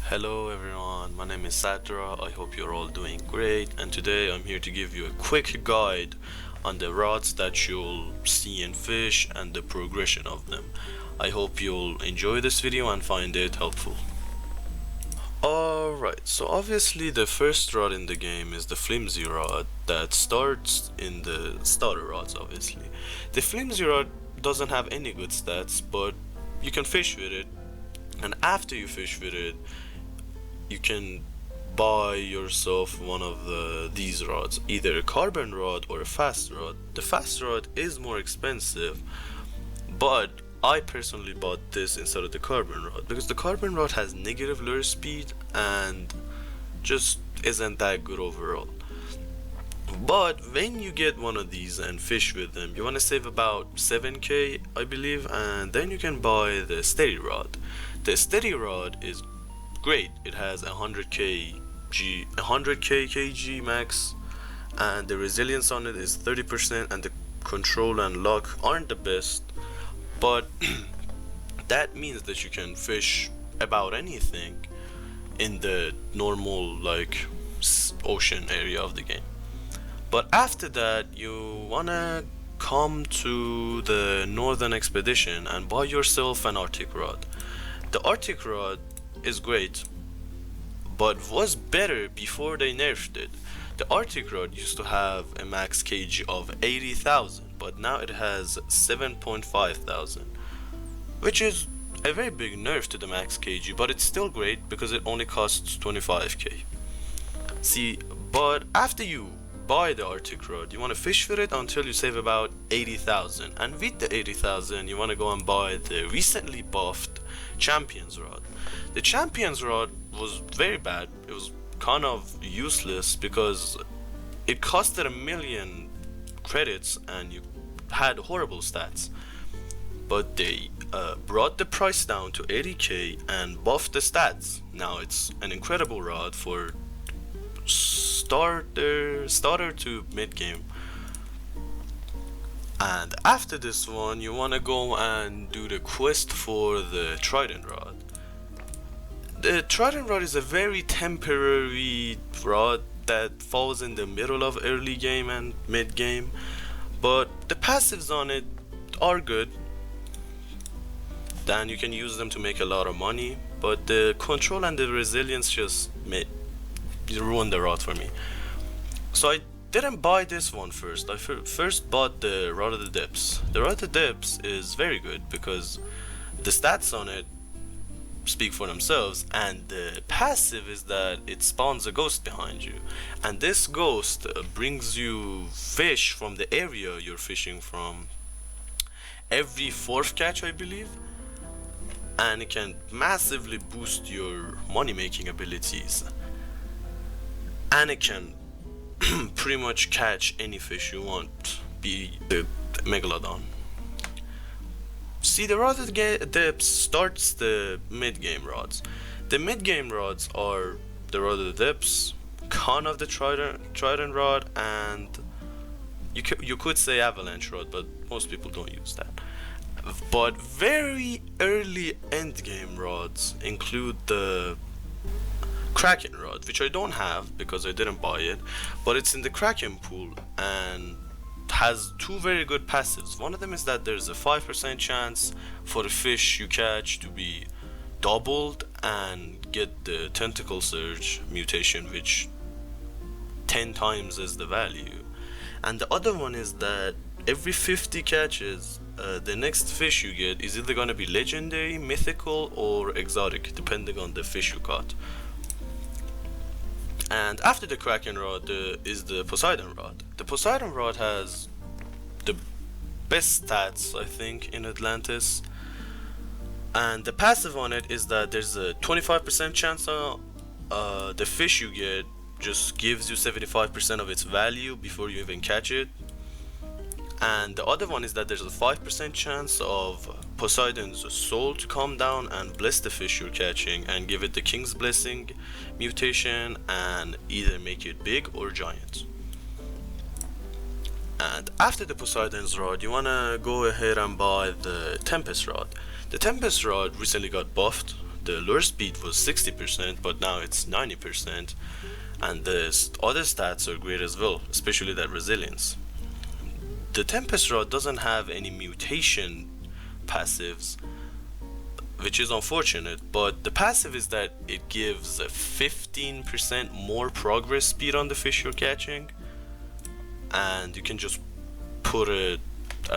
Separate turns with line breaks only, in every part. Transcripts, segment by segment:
Hello everyone, my name is Sadra. I hope you're all doing great, and today I'm here to give you a quick guide on the rods that you'll see in Fish and the progression of them. I hope you'll enjoy this video and find it helpful. Alright, so obviously the first rod in the game is the flimsy rod that starts in the starter rods obviously. The flimsy rod doesn't have any good stats, but you can fish with it, and after you fish with it you can buy yourself one of these rods, either a carbon rod or a fast rod. The fast rod is more expensive, but I personally bought this instead of the carbon rod because the carbon rod has negative lure speed and just isn't that good overall. But when you get one of these and fish with them, you want to save about 7k I believe, and then you can buy the steady rod. The steady rod is great. It has 100k kg max, and the resilience on it is 30%, and the control and lock aren't the best, but that means that you can fish about anything in the normal ocean area of the game. But after that you wanna come to the northern expedition and buy yourself an Arctic rod. The Arctic rod is great, but was better before they nerfed it. The Arctic rod used to have a max kg of 80,000, but now it has 7.5 thousand, which is a very big nerf to the max kg, but it's still great because it only costs 25k. See, but after you buy the Arctic rod, you want to fish for it until you save about 80,000, and with the 80,000 you want to go and buy the recently buffed Champions rod. The Champions rod was very bad. It was kind of useless because it costed 1,000,000 credits and you had horrible stats, but they brought the price down to 80k and buffed the stats. Now it's an incredible rod for starter to mid game. And after this one you want to go and do the quest for the Trident rod. The Trident rod is a very temporary rod that falls in the middle of early game and mid game, but the passives on it are good, then you can use them to make a lot of money, but the control and the resilience just ruined the rod for me. So I didn't buy this one first. I first bought the Rod of the Depths. The Rod of the Depths is very good because the stats on it speak for themselves, and the passive is that it spawns a ghost behind you, and this ghost brings you fish from the area you're fishing from every fourth catch I believe, and it can massively boost your money making abilities, and it can pretty much catch any fish you want, be the megalodon. See, the Rod of the Depths starts the mid-game rods. The mid-game rods are the Rod of the Depths, Con of the Trident rod, and you could say Avalanche rod, but most people don't use that. But very early end-game rods include the Kraken rod, which I don't have because I didn't buy it, but it's in the Kraken pool and has two very good passives. One of them is that there's a 5% chance for the fish you catch to be doubled and get the tentacle surge mutation, which 10 times is the value. And the other one is that every 50 catches the next fish you get is either gonna be legendary, mythical, or exotic depending on the fish you caught. And after the Kraken rod is the Poseidon rod. The Poseidon rod has the best stats I think in Atlantis, and the passive on it is that there's a 25% chance the fish you get just gives you 75% of its value before you even catch it. And the other one is that there's a 5% chance of Poseidon's soul to come down and bless the fish you're catching and give it the King's Blessing mutation and either make it big or giant. And after the Poseidon's rod, you wanna go ahead and buy the Tempest rod. The Tempest rod recently got buffed. the lure speed was 60%, but now it's 90%, and the other stats are great as well, especially that resilience. The Tempest Rod doesn't have any mutation passives, which is unfortunate, but the passive is that it gives a 15% more progress speed on the fish you're catching, and you can just put a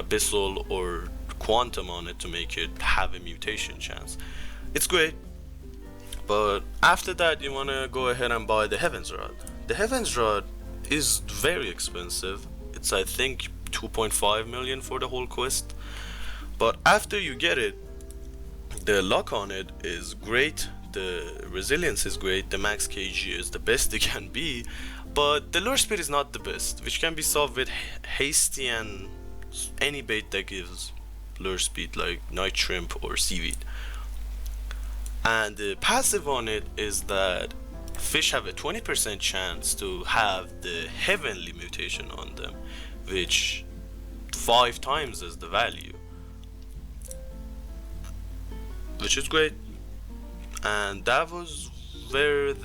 abyssal or quantum on it to make it have a mutation chance. It's great, but after that you want to go ahead and buy the Heaven's Rod. The Heaven's Rod is very expensive. It's, I think, 2.5 million for the whole quest, but after you get it, the luck on it is great, the resilience is great, the max kg is the best it can be, but the lure speed is not the best, which can be solved with hasty and any bait that gives lure speed, like night shrimp or seaweed. And the passive on it is that fish have a 20% chance to have the heavenly mutation on them, which 5 times is the value, which is great. And that was where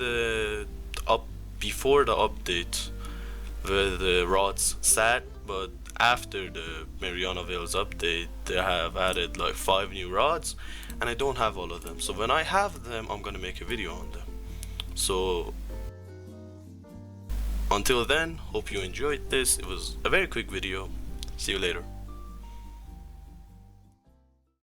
before the update where the rods sat, but after the Mariana Vales update they have added like 5 new rods, and I don't have all of them, so when I have them I'm gonna make a video on them. So until then, hope you enjoyed this. It was a very quick video. See you later.